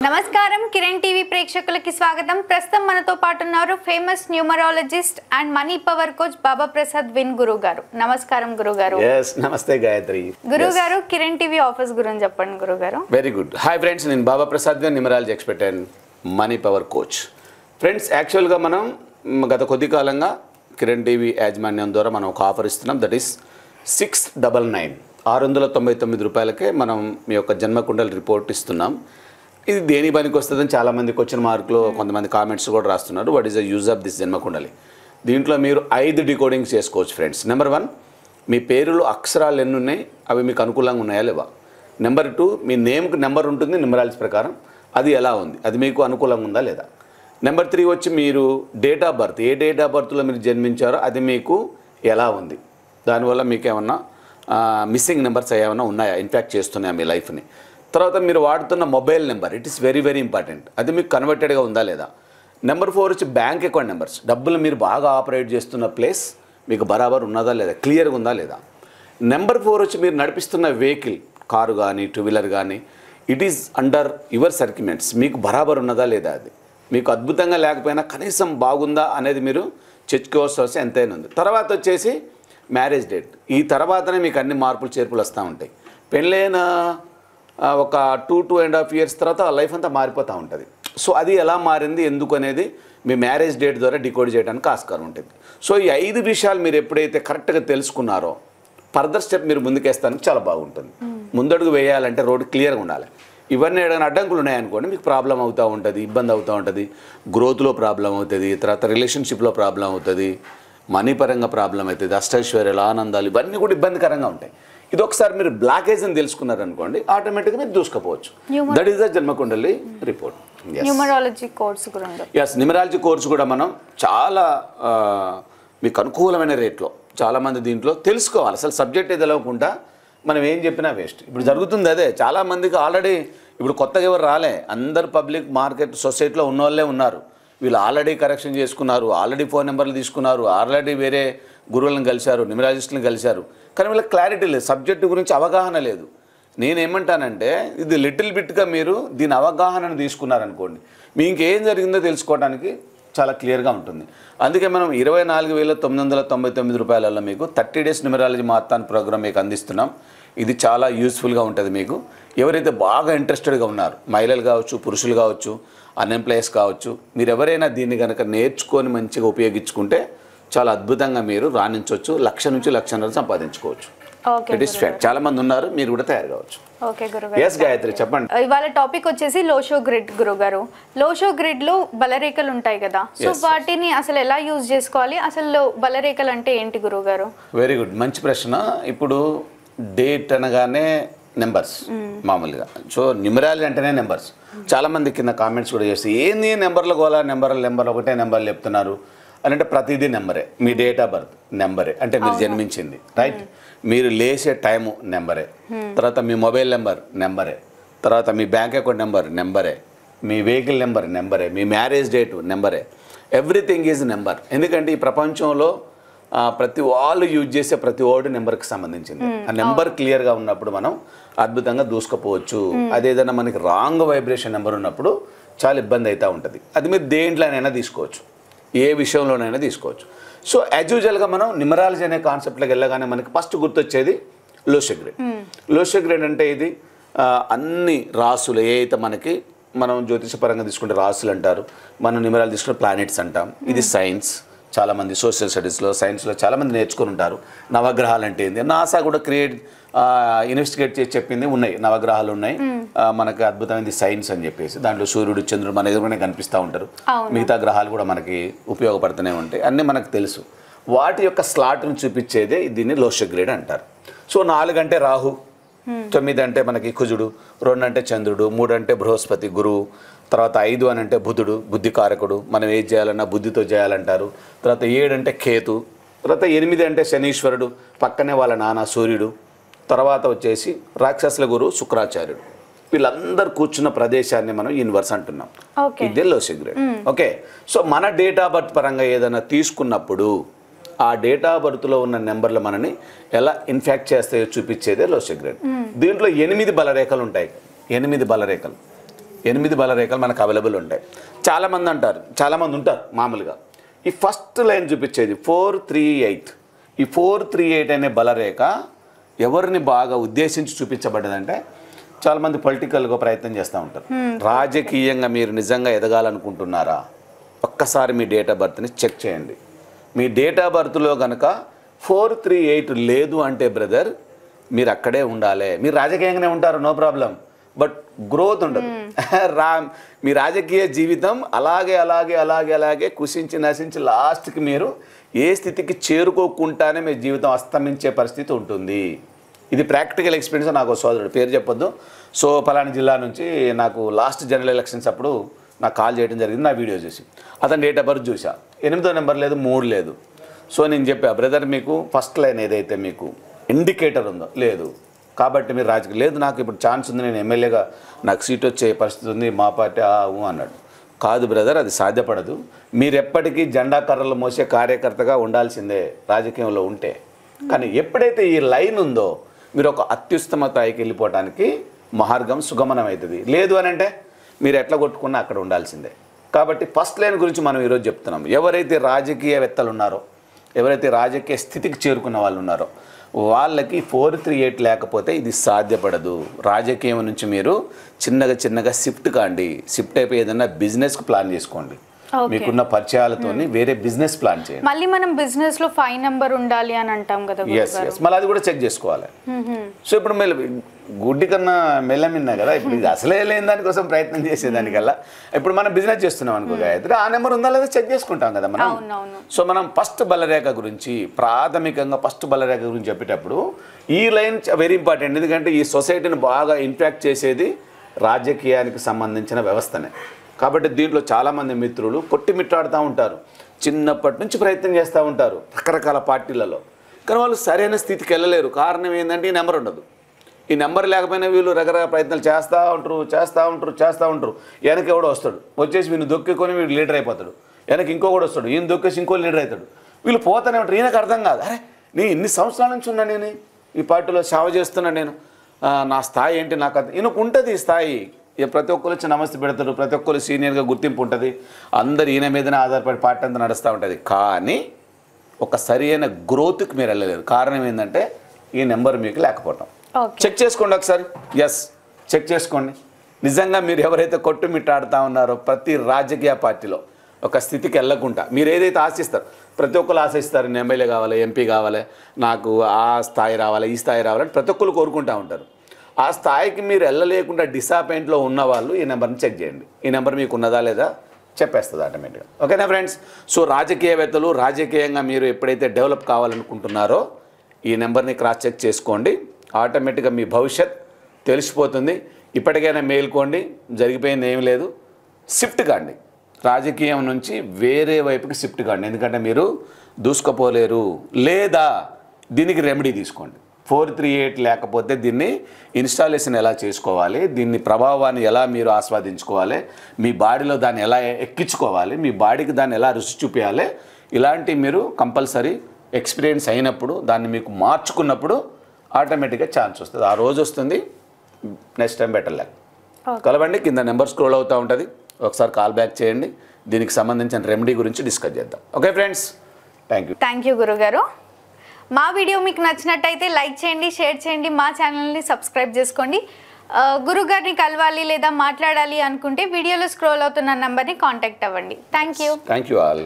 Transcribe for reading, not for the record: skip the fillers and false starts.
నమస్కారం కిరణ్ టీవీ ప్రేక్షకులకి స్వాగతం. ప్రస్తుతం మనతో పాటు ఉన్నారు famous numerologist and money power coach Baba Prasad win గురువు గారు. నమస్కారం గురువు గారు. yes నమస్తే గాయత్రి. గురువు గారు కిరణ్ టీవీ ఆఫీస్ గురించి చెప్పండి గురువు గారు. Very good. హాయ్ ఫ్రెండ్స్, నేను బాబా ప్రసాద్ విన్ numerology expert and money power coach. Friends, యాక్చువల్గా మనం గత కొద్ది కాలంగా కిరణ్ టీవీ యాజమాన్యం ద్వారా మనం ఒక ఆఫర్ ఇస్తున్నాం. దట్ ఈస్ 699 699 రూపాయలకే మనం మీ యొక్క జన్మకుండలి రిపోర్ట్ ఇస్తున్నాం. ఇది దేని పనికి వస్తుందని చాలామంది క్వశ్చన్ మార్కులో కొంతమంది కామెంట్స్ కూడా రాస్తున్నారు. What is the use of this జన్మకుండలి? దీంట్లో మీరు 5 డికోడింగ్స్ చేసుకోవచ్చు ఫ్రెండ్స్. నెంబర్ 1, మీ పేరులో అక్షరాలు ఎన్ని ఉన్నాయి, అవి మీకు అనుకూలంగా ఉన్నాయా లేవా. నెంబర్ 2, మీ నేమ్కి నెంబర్ ఉంటుంది న్యూమరాలజీ ప్రకారం, అది ఎలా ఉంది, అది మీకు అనుకూలంగా ఉందా లేదా. నెంబర్ 3 వచ్చి మీరు డేట్ ఆఫ్ బర్త్, ఏ డేట్ ఆఫ్ బర్త్లో మీరు జన్మించారో అది మీకు ఎలా ఉంది, దానివల్ల మీకు ఏమన్నా మిస్సింగ్ నెంబర్స్ ఏమైనా ఉన్నాయా, ఇన్ఫాక్ట్ చేస్తున్నాయా మీ లైఫ్ని. తర్వాత మీరు వాడుతున్న mobile number, it is very very important, అది మీకు కన్వర్టెడ్గా ఉందా లేదా. నెంబర్ 4 వచ్చి బ్యాంక్ అకౌంట్ నెంబర్స్, డబ్బులు మీరు బాగా ఆపరేట్ చేస్తున్న ప్లేస్ మీకు బరాబర్ ఉన్నదా లేదా, క్లియర్గా ఉందా లేదా. నెంబర్ 4 వచ్చి మీరు నడిపిస్తున్న వెహికల్, కారు కానీ 2 వీలర్ కానీ, ఇట్ ఈస్ అండర్ యువర్ సర్క్యుమెంట్స్, మీకు బరాబర్ ఉన్నదా లేదా, అది మీకు అద్భుతంగా లేకపోయినా కనీసం బాగుందా అనేది మీరు చెప్పుకోవాల్సి ఎంతైనా ఉంది. తర్వాత వచ్చేసి మ్యారేజ్ డేట్, ఈ తర్వాతనే మీకు అన్ని మార్పులు చేర్పులు వస్తూ ఉంటాయి. పెళ్ళైన ఒక 2.5 years తర్వాత లైఫ్ అంతా మారిపోతూ ఉంటుంది. సో అది ఎలా మారింది, ఎందుకు అనేది మీ మ్యారేజ్ డేట్ ద్వారా డికోడ్ చేయడానికి ఆస్కారం ఉంటుంది. సో ఈ 5 విషయాలు మీరు ఎప్పుడైతే కరెక్ట్గా తెలుసుకున్నారో ఫర్దర్ స్టెప్ మీరు ముందుకేస్తానికి చాలా బాగుంటుంది. ముందడుగు వేయాలంటే రోడ్డు క్లియర్గా ఉండాలి. ఇవన్నీ ఏదైనా అడ్డంకులు ఉన్నాయనుకోండి, మీకు ప్రాబ్లం అవుతూ ఉంటుంది, ఇబ్బంది అవుతూ ఉంటుంది, గ్రోత్లో ప్రాబ్లం అవుతుంది, తర్వాత రిలేషన్షిప్లో ప్రాబ్లం అవుతుంది, మనీ పరంగా ప్రాబ్లం అవుతుంది, అష్టైశ్వర్యాలు ఆనందాలు ఇవన్నీ కూడా ఇబ్బందికరంగా ఉంటాయి. ఇది ఒకసారి మీరు బ్లాకేజ్ అని తెలుసుకున్నారనుకోండి, ఆటోమేటిక్గా మీరు దూసుకుపోవచ్చు. దట్ ఈస్ ద జన్మకుండలి రిపోర్ట్. న్యూమరాలజీ కోర్స్ గురించి, న్యూమరాలజీ కోర్సు కూడా మనం చాలా మీకు అనుకూలమైన రేట్లో, చాలామంది దీంట్లో తెలుసుకోవాలి. అసలు సబ్జెక్ట్ తెలియకుండా మనం ఏం చెప్పినా వేస్ట్. ఇప్పుడు జరుగుతుంది అదే. చాలామందికి ఆల్రెడీ ఇప్పుడు కొత్తగా ఎవరు రాలే, అందరు పబ్లిక్ మార్కెట్ సొసైటీలో ఉన్న వాళ్ళే ఉన్నారు. వీళ్ళు ఆల్రెడీ కరెక్షన్ చేసుకున్నారు, ఆల్రెడీ ఫోన్ నెంబర్లు తీసుకున్నారు, ఆల్రెడీ వేరే గురువులను కలిశారు, న్యూమరాలజిస్టులను కలిశారు, కానీ వీళ్ళకి క్లారిటీ లేదు, సబ్జెక్టు గురించి అవగాహన లేదు. నేనేమంటానంటే ఇది లిటిల్ బిట్గా మీరు దీని అవగాహనను తీసుకున్నారనుకోండి, మీ ఇంకేం జరిగిందో తెలుసుకోవడానికి చాలా క్లియర్గా ఉంటుంది. అందుకే మనం 24,999 రూపాయలలో మీకు 30 days న్యూమరాలజీ మారథాన్ ప్రోగ్రామ్ మీకు అందిస్తున్నాం. ఇది చాలా యూస్ఫుల్గా ఉంటుంది మీకు. ఎవరైతే బాగా ఇంట్రెస్టెడ్గా ఉన్నారు, మహిళలు కావచ్చు, పురుషులు కావచ్చు, అన్ఎంప్లాయీస్ కావచ్చు, మీరు ఎవరైనా దీన్ని కనుక నేర్చుకొని మంచిగా ఉపయోగించుకుంటే చాలా అద్భుతంగా మీరు రాణించవచ్చు, 1,00,000 నుంచి 1,50,000 సంపాదించుకోవచ్చు. It is fact. చాలా మంది ఉన్నారు, మీరు కూడా తయారు కావచ్చు. ఓకే గురుగారు. yes గాయత్రి చెప్పండి. ఇవాళ టాపిక్ వచ్చేసి లోషో గ్రిడ్ గురుగారు. లోషో గ్రిడ్ లో బలరేఖలు ఉంటాయి కదా, సో వాటిని అసలు ఎలా యూజ్ చేసుకోవాలి, అసలు బలరేఖలు అంటే ఏంటి గురుగారు? వెరీ గుడ్, మంచి ప్రశ్న. ఇప్పుడు డేట్ అనగానే నెంబర్స్ మామూలుగా, సో న్యూమరాలజీ అంటేనే నెంబర్స్. చాలామంది కింద కామెంట్స్ కూడా చేస్తే ఏంది నెంబర్లు గోలా, నెంబర్ ఒకటే నెంబర్లు చెప్తున్నారు అని. అంటే ప్రతిదీ నెంబరే. మీ డేట్ ఆఫ్ బర్త్ నెంబరే, అంటే మీరు జన్మించింది, రైట్. మీరు లేచే టైము నెంబరే, తర్వాత మీ మొబైల్ నెంబర్ నెంబరే, తర్వాత మీ బ్యాంక్ అకౌంట్ నెంబర్ నెంబరే, మీ వెహికల్ నెంబర్ నెంబరే, మీ మ్యారేజ్ డేటు నెంబరే. Everything is number. ఎందుకంటే ఈ ప్రపంచంలో ప్రతి వాళ్ళు యూజ్ చేసే ప్రతి వర్డ్ నెంబర్కి సంబంధించింది. ఆ నెంబర్ క్లియర్గా ఉన్నప్పుడు మనం అద్భుతంగా దూసుకుపోవచ్చు. అదేదైనా మనకి రాంగ్ వైబ్రేషన్ నెంబర్ ఉన్నప్పుడు చాలా ఇబ్బంది అవుతూ ఉంటుంది. అది మీరు దేంట్లోనైనా తీసుకోవచ్చు, ఏ విషయంలోనైనా తీసుకోవచ్చు. సో యాజ్ యూజువల్గా మనం న్యూమరాలజీ అనే కాన్సెప్ట్లోకి వెళ్ళగానే మనకి ఫస్ట్ గుర్తొచ్చేది లోషో గ్రిడ్. లోషో గ్రిడ్ అంటే ఇది అన్ని రాసులు ఏ అయితే మనకి, మనం జ్యోతిషపరంగా తీసుకుంటే రాసులు అంటారు, మనం న్యూమరాలజీ తీసుకుంటే ప్లానెట్స్ అంటాం. ఇది సైన్స్. చాలామంది సోషల్ స్టడీస్లో, సైన్స్లో చాలామంది నేర్చుకుని ఉంటారు. నవగ్రహాలు అంటే ఏంది, నాసా కూడా ఇన్వెస్టిగేట్ చేసి చెప్పింది ఉన్నాయి. నవగ్రహాలు ఉన్నాయి, మనకి అద్భుతమైనది సైన్స్ అని చెప్పేసి. దాంట్లో సూర్యుడు, చంద్రుడు మన ఎదురుగానే కనిపిస్తూ ఉంటారు. మిగతా గ్రహాలు కూడా మనకి ఉపయోగపడుతూనే ఉంటాయి, అన్నీ మనకు తెలుసు. వాటి యొక్క స్లాట్ను చూపించేదే దీన్ని లోషో గ్రిడ్ అంటారు. సో 4 అంటే రాహు, 9 అంటే మనకి కుజుడు, 2 అంటే చంద్రుడు, 3 అంటే బృహస్పతి గురువు, తర్వాత 5 అని అంటే బుధుడు, బుద్ధికారకుడు, మనం ఏది చేయాలన్నా బుద్ధితో చేయాలంటారు. తర్వాత 7 అంటే కేతు, తర్వాత 8 అంటే శనీశ్వరుడు, పక్కనే వాళ్ళ నాన్న సూర్యుడు, తర్వాత వచ్చేసి రాక్షసుల గురువు శుక్రాచార్యుడు. వీళ్ళందరూ కూర్చున్న ప్రదేశాన్ని మనం యూనివర్స్ అంటున్నాం. ఇదే లోషో గ్రిడ్. ఓకే, సో మన డేట్ ఆఫ్ బర్త్ పరంగా ఏదైనా తీసుకున్నప్పుడు ఆ డేట్ ఆఫ్ బర్త్లో ఉన్న నెంబర్లు మనని ఎలా ఇన్ఫాక్ట్ చేస్తాయో చూపించేదే లోషో గ్రిడ్. దీంట్లో 8 బలరేఖలు ఉంటాయి. 8 బలరేఖలు. 8 బలరేఖలు మనకు అవైలబుల్ ఉంటాయి. చాలామంది ఉంటారు మామూలుగా. ఈ ఫస్ట్ లైన్ చూపించేది 438. ఈ 438 అనే బలరేఖ ఎవరిని బాగా ఉద్దేశించి చూపించబడ్డదంటే చాలామంది పొలిటికల్గా ప్రయత్నం చేస్తూ ఉంటారు. రాజకీయంగా మీరు నిజంగా ఎదగాలనుకుంటున్నారా, ఒక్కసారి మీ డేట్ ఆఫ్ బర్త్ని చెక్ చేయండి. మీ డేట్ ఆఫ్ బర్త్లో కనుక 438 లేదు అంటే బ్రదర్ మీరు అక్కడే ఉండాలి. మీరు రాజకీయంగానే ఉంటారు, నో ప్రాబ్లం, బట్ గ్రోత్ ఉండదు. మీ రాజకీయ జీవితం అలాగే కుషించి నశించి లాస్ట్కి మీరు ఏ స్థితికి చేరుకోకుండానే మీ జీవితం అస్తమించే పరిస్థితి ఉంటుంది. ఇది ప్రాక్టికల్ ఎక్స్పీరియన్స్. నాకు సోదరుడు, పేరు చెప్పొద్దు, సో పలానా జిల్లా నుంచి నాకు లాస్ట్ జనరల్ ఎలక్షన్స్ అప్పుడు నాకు కాల్ చేయడం జరిగింది. నా వీడియో చూసి అతను డేట్ ఆఫ్ బర్త్ చూసా, 8వ నెంబర్ లేదు, 3 లేదు. సో నేను చెప్పా, బ్రదర్ మీకు ఫస్ట్ లైన్ ఏదైతే మీకు ఇండికేటర్ ఉందో లేదు, కాబట్టి మీరు రాజకీయ లేదు, నాకు ఇప్పుడు ఛాన్స్ ఉంది, నేను ఎమ్మెల్యేగా నాకు సీట్ వచ్చే పరిస్థితి ఉంది, మా పార్టీ అన్నాడు. కాదు బ్రదర్, అది సాధ్యపడదు. మీరు ఎప్పటికీ జెండా కర్రలు మోసే కార్యకర్తగా ఉండాల్సిందే రాజకీయంలో ఉంటే. కానీ ఎప్పుడైతే ఈ లైన్ ఉందో మీరు ఒక అత్యుత్తమ స్థాయికి వెళ్ళిపోవడానికి మార్గం సుగమనం అవుతుంది. లేదు అని అంటే మీరు ఎట్లా కొట్టుకున్నా అక్కడ ఉండాల్సిందే. కాబట్టి ఫస్ట్ లైన్ గురించి మనం ఈరోజు చెప్తున్నాం. ఎవరైతే రాజకీయవేత్తలు ఉన్నారో, ఎవరైతే రాజకీయ స్థితికి చేరుకున్న వాళ్ళు ఉన్నారో వాళ్ళకి 438 లేకపోతే ఇది సాధ్యపడదు. రాజకీయం నుంచి మీరు చిన్నగా షిఫ్ట్ కాండి. షిఫ్ట్ అయిపోయి ఏదైనా బిజినెస్కి ప్లాన్ చేసుకోండి. మీకున్న పరిచయాలతోని వేరే బిజినెస్ ప్లాన్ చేయండి. మళ్ళీ మనం బిజినెస్ లో 5 నెంబర్ ఉండాలి అని అంటాం కదా. ఎస్, మళ్ళీ అది కూడా చెక్ చేసుకోవాలి. సో ఇప్పుడు గుడ్డి కన్నా మెల్లమిన్నా కదా, ఇప్పుడు ఇది అసలే లేని దానికోసం ప్రయత్నం చేసేదానికల్లా ఇప్పుడు మనం బిజినెస్ చేస్తున్నాం అనుకో గాయత్రి, ఆ నెంబర్ ఉందా లేదా చెక్ చేసుకుంటాం కదా మనం. సో మనం ఫస్ట్ బలరేఖ గురించి ప్రాథమికంగా చెప్పేటప్పుడు ఈ లైన్ వెరీ ఇంపార్టెంట్. ఎందుకంటే ఈ సొసైటీని బాగా ఇంపాక్ట్ చేసేది రాజకీయానికి సంబంధించిన వ్యవస్థనే. కాబట్టి దీంట్లో చాలామంది మిత్రులు కొట్టిమిట్టాడుతూ ఉంటారు, చిన్నప్పటి నుంచి ప్రయత్నం చేస్తూ ఉంటారు రకరకాల పార్టీలలో, కానీ వాళ్ళు సరైన స్థితికి వెళ్ళలేరు. కారణం ఏంటంటే ఈ నెంబర్ ఉండదు. ఈ నెంబర్ లేకపోయినా వీళ్ళు రకరకాల ప్రయత్నాలు చేస్తూ ఉంటారు. వెనక ఎవడో వస్తాడు, వచ్చేసి వీళ్ళు దొక్కుకొని వీడు లీడర్ అయిపోతాడు. వెనక ఇంకొకటి వస్తాడు, ఈయన దొక్కేసి ఇంకో లీడర్ అవుతాడు. వీళ్ళు పోతానే ఉంటారు. ఈయనకు అర్థం కాదు, అరే నేను ఇన్ని సంవత్సరాల నుంచి ఉన్నా, నేను ఈ పార్టీలో సేవ చేస్తున్నా, నేను నా స్థాయి ఏంటి, నాకు ఈయనకు ఉంటుంది ఈ స్థాయి. ప్రతి ఒక్కరు వచ్చి నమస్తే పెడతారు, ప్రతి ఒక్కరు సీనియర్గా గుర్తింపు ఉంటుంది, అందరు ఈయన మీదనే ఆధారపడి పార్టీ అంతా నడుస్తూ ఉంటుంది. కానీ ఒక సరైన గ్రోత్కి మీరు వెళ్ళలేరు. కారణం ఏంటంటే ఈ నెంబర్ మీకు లేకపోవటం. చెక్ చేసుకోండి ఒకసారి. ఎస్, చెక్ చేసుకోండి. నిజంగా మీరు ఎవరైతే కొట్టుమిట్టాడుతూ ఉన్నారో ప్రతి రాజకీయ పార్టీలో ఒక స్థితికి వెళ్ళకుండా మీరు ఏదైతే ఆశిస్తారు, ప్రతి ఒక్కరు ఆశిస్తారు, నేను ఎమ్మెల్యే కావాలి, ఎంపీ కావాలి, నాకు ఆ స్థాయి రావాలి, ఈ స్థాయి రావాలని ప్రతి ఒక్కరు కోరుకుంటూ ఉంటారు. ఆ స్థాయికి మీరు వెళ్ళలేకుండా డిసాపాయింట్లో ఉన్న వాళ్ళు ఈ నెంబర్ని చెక్ చేయండి. ఈ నెంబర్ మీకు ఉన్నదా లేదా చెప్పేస్తుంది ఆటోమేటిక్గా. ఓకేనా ఫ్రెండ్స్? సో రాజకీయవేత్తలు రాజకీయంగా మీరు ఎప్పుడైతే డెవలప్ కావాలనుకుంటున్నారో ఈ నెంబర్ని క్రాస్ చెక్ చేసుకోండి. ఆటోమేటిక్గా మీ భవిష్యత్ తెలిసిపోతుంది. ఇప్పటికైనా మేల్కోండి, జరిగిపోయింది ఏమి లేదు. షిఫ్ట్ కాండి, రాజకీయం నుంచి వేరే వైపుకి షిఫ్ట్ కాండి. ఎందుకంటే మీరు దూసుకుపోలేరు. లేదా దీనికి రెమెడీ తీసుకోండి. 438 లేకపోతే దీన్ని ఇన్స్టాలేషన్ ఎలా చేసుకోవాలి, దీన్ని ప్రభావాన్ని ఎలా మీరు ఆస్వాదించుకోవాలి, మీ బాడీలో దాన్ని ఎలా ఎక్కించుకోవాలి, మీ బాడీకి దాన్ని ఎలా రుచి చూపించాలి, ఇలాంటి మీరు కంపల్సరీ ఎక్స్పీరియన్స్ అయినప్పుడు దాన్ని మీకు మార్చుకున్నప్పుడు ఆటోమేటిక్గా ఛాన్స్ వస్తుంది. ఆ రోజు వస్తుంది, నెక్స్ట్ టైం బెటర్ లేక కలవండి. కింద నెంబర్ స్క్రోల్ అవుతూ ఉంటుంది, ఒకసారి కాల్ బ్యాక్ చేయండి. దీనికి సంబంధించిన రెమెడీ గురించి డిస్కస్ చేద్దాం. ఓకే ఫ్రెండ్స్, థ్యాంక్ యూ గురుగారు. మా వీడియో మీకు నచ్చినట్టయితే లైక్ చేయండి, షేర్ చేయండి, మా ఛానల్ని సబ్స్క్రైబ్ చేసుకోండి. గురుగారిని కలవాలి లేదా మాట్లాడాలి అనుకుంటే వీడియోలో స్క్రోల్ అవుతున్న నెంబర్ని కాంటాక్ట్ అవ్వండి. Thank you all.